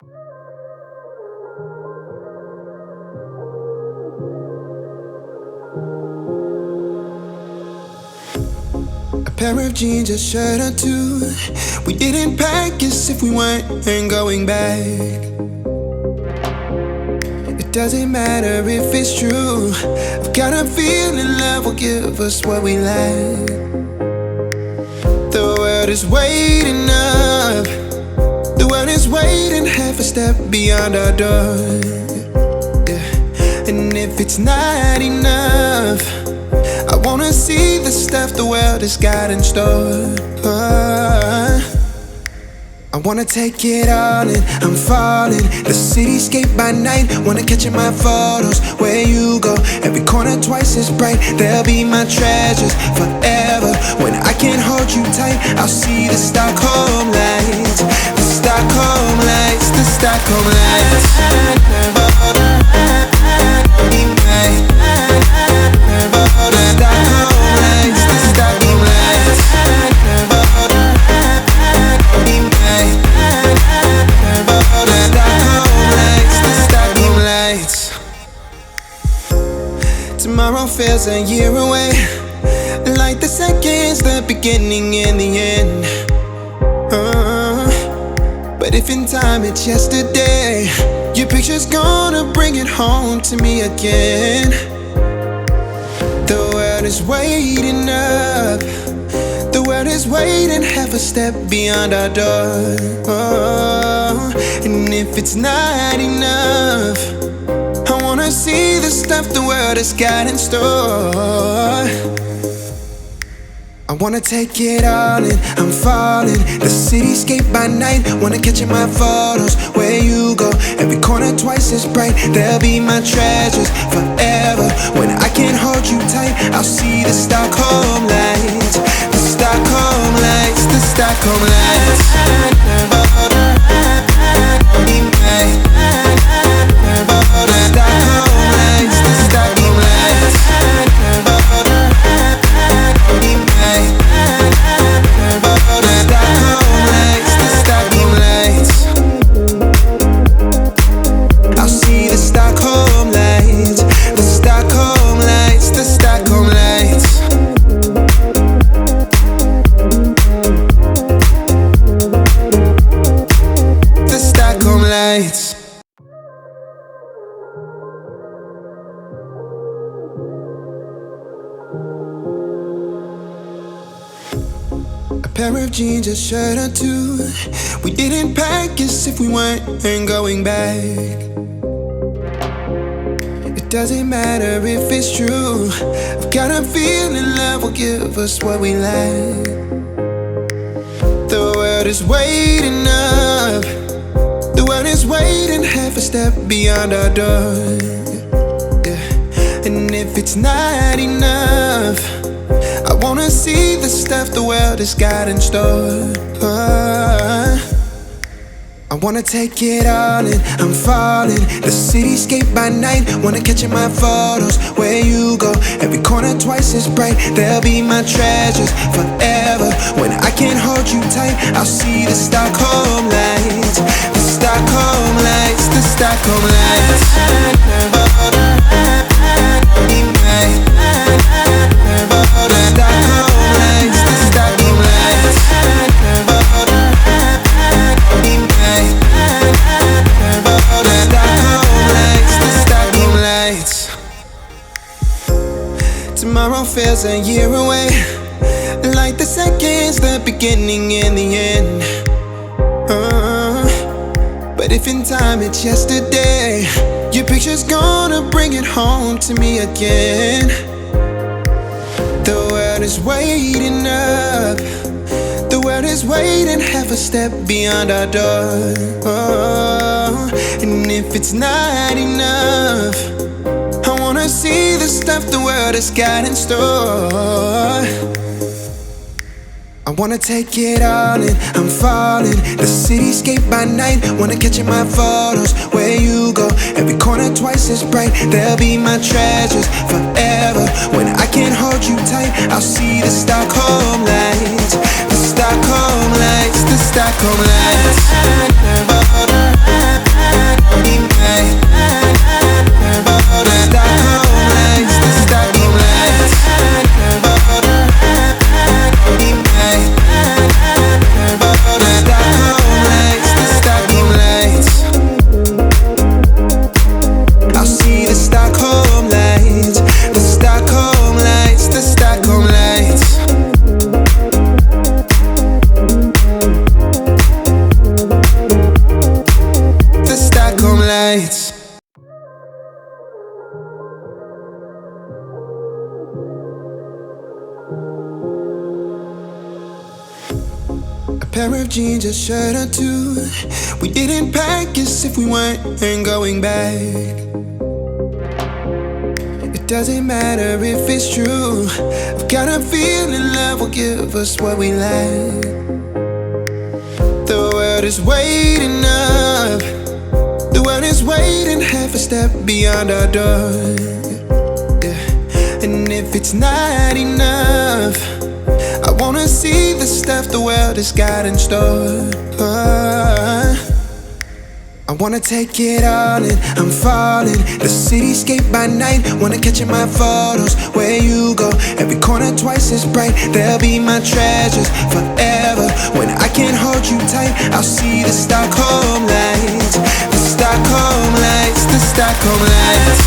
A pair of jeans, a shirt or two. We didn't pack as if we weren't going back. It doesn't matter if it's true. I've got a feeling love will give us what we lack. The world is waiting up. The world is waiting half a step beyond our door. Yeah. And if it's not enough, I wanna see the stuff the world has got in store. I wanna take it all in, I'm falling. The cityscape by night, wanna catch in my photos. Where you go, every corner twice as bright. They'll be my treasures forever. When I can't hold you tight, I'll see the Stockholm lights. The Stockholm lights, the Stockholm lights. Tomorrow feels a year away, like the seconds, the beginning and the end. But if in time it's yesterday, your picture's gonna bring it home to me again. The world is waiting up. The world is waiting half a step beyond our door. And if it's not enough, I wanna see the stuff the world has got in store. I wanna take it all in, I'm falling. The cityscape by night, wanna catch in my photos. Where you go, every corner twice as bright. They'll be my treasures forever. When I can't hold you tight, I'll see the Stockholm lights. The Stockholm lights, the Stockholm lights. A pair of jeans, a shirt or two. We didn't pack as if we weren't going back. It doesn't matter if it's true. I've got a feeling love will give us what we lack. The world is waiting up. The world is waiting half a step beyond our door. Yeah. And if it's not enough, I wanna see the stuff the world has got in store. I wanna take it all in, I'm falling. The cityscape by night, wanna catch in my photos. Where you go, every corner twice as bright. They'll be my treasures forever. When I can't hold you tight, I'll see the Stockholm lights. The Stockholm lights, the Stockholm lights. Tomorrow feels a year away, like the seconds, the beginning and the end. But if in time it's yesterday, your picture's gonna bring it home to me again. The world is waiting up. The world is waiting half a step beyond our door. And if it's not enough, I wanna see the stuff the world has got in store. I wanna take it all in, I'm falling. The cityscape by night, wanna catch in my photos. Where you go, every corner twice as bright. They'll be my treasures forever. When I can't hold you tight, I'll see the Stockholm lights. The Stockholm lights, the Stockholm lights. jeans, a shirt or two. We didn't pack as if we weren't going back. It doesn't matter if it's true. I've got a feeling love will give us what we lack. The world is waiting up. The world is waiting half a step beyond our door. Yeah. And if it's not enough, I wanna see the stuff the world has got in store. I wanna take it all in, I'm falling. The cityscape by night, wanna catch in my photos. Where you go, every corner twice as bright. They'll be my treasures forever. When I can't hold you tight, I'll see the Stockholm lights. The Stockholm lights, the Stockholm lights.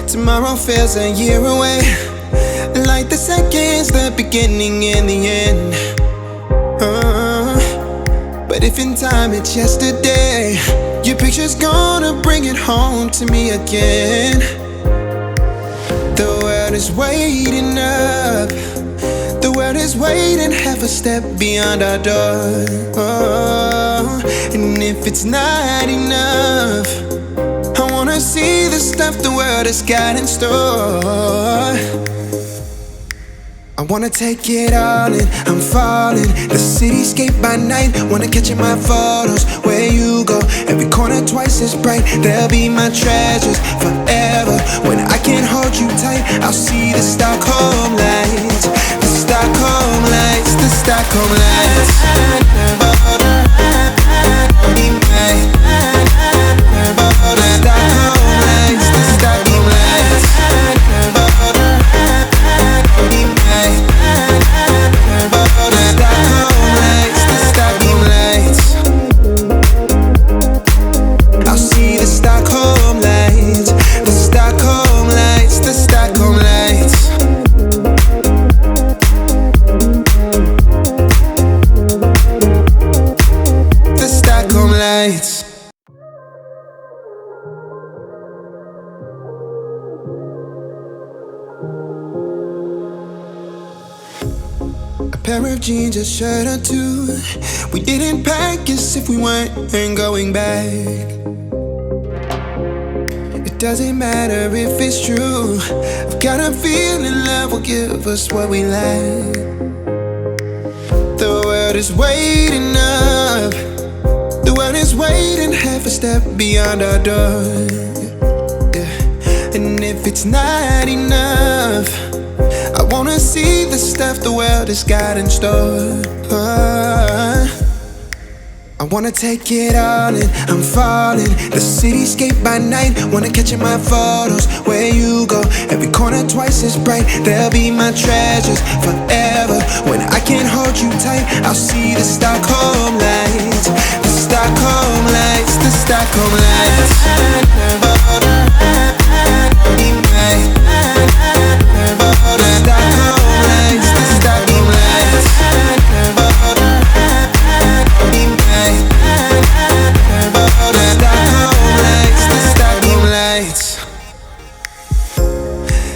Tomorrow feels a year away, like the seconds, the beginning and the end. But if in time it's yesterday, your picture's gonna bring it home to me again. The world is waiting up. The world is waiting half a step beyond our door. And if it's not enough, I wanna see the stuff the world has got in store. I wanna take it all in, I'm falling. The cityscape by night, wanna catch in my photos. Where you go, every corner twice as bright. They'll be my treasures forever. When I can't hold you tight, I'll see the Stockholm lights. The Stockholm lights, the Stockholm lights. Pair of jeans, a shirt or two. We didn't pack as if we weren't going back. It doesn't matter if it's true. I've got a feeling love will give us what we lack. The world is waiting up. The world is waiting half a step beyond our door. Yeah. And if it's not enough, I wanna see the stuff the world has got in store. I wanna take it all in, I'm falling. The cityscape by night, wanna catch in my photos. Where you go, every corner twice as bright. They'll be my treasures forever. When I can't hold you tight, I'll see the Stockholm lights. The Stockholm lights, the Stockholm lights.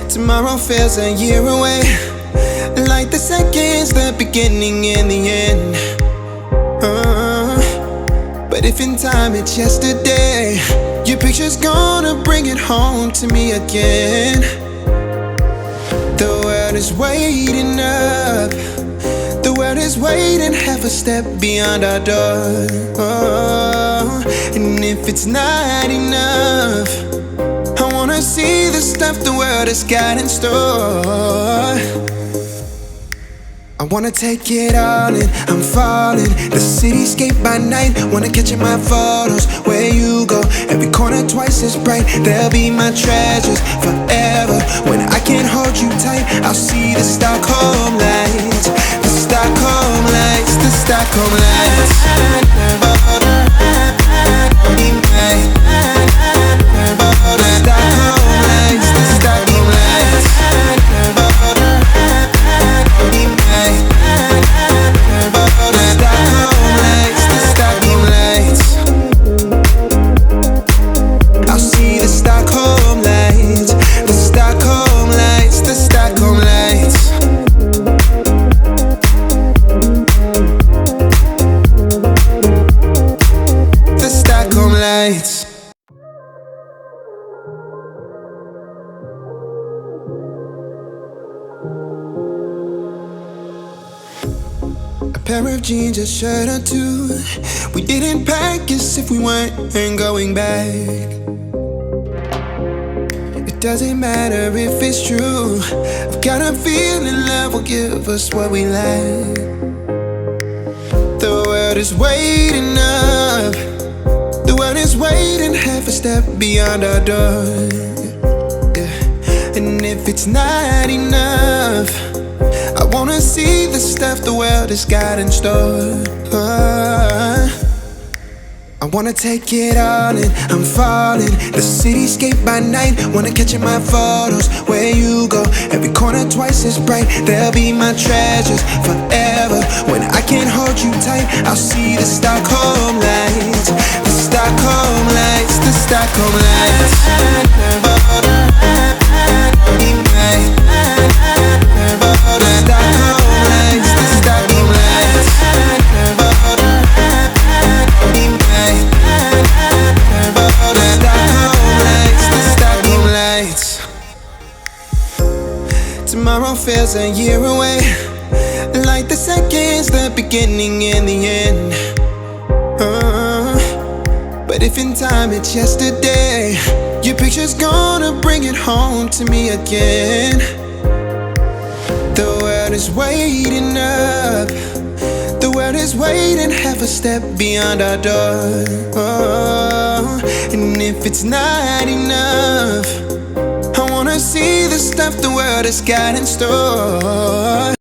Tomorrow feels a year away, like the seconds, the beginning and the end. But if in time it's yesterday, your picture's gonna bring it home to me again. The world is waiting up. The world is waiting half a step beyond our door. And if it's not enough, I wanna see the stuff the world has got in store. I wanna take it all in, I'm falling. The cityscape by night, wanna catch in my photos. Where you go, every corner twice as bright. They'll be my treasures forever. When I can't hold you tight, I'll see the Stockholm lights. The Stockholm lights, the Stockholm lights. The Stockholm lights. jeans, a shirt or two. We didn't pack as if we weren't going back. It doesn't matter if it's true. I've got a feeling love will give us what we lack. The world is waiting up. The world is waiting half a step beyond our door. Yeah. And if it's not enough, I wanna see the stuff the world has got in store. I wanna take it all in, I'm falling. The cityscape by night, wanna catch in my photos. Where you go, every corner twice as bright. They'll be my treasures forever. When I can't hold you tight, I'll see the Stockholm lights. The Stockholm lights, the Stockholm lights. The Stockholm lights, the Stockholm lights. Tomorrow feels a year away, like the seconds, the beginning and the end. But if in time it's yesterday, your picture's gonna bring it home to me again. The world is waiting up. The world is waiting half a step beyond our door. And if it's not enough, I wanna see the stuff the world has got in store.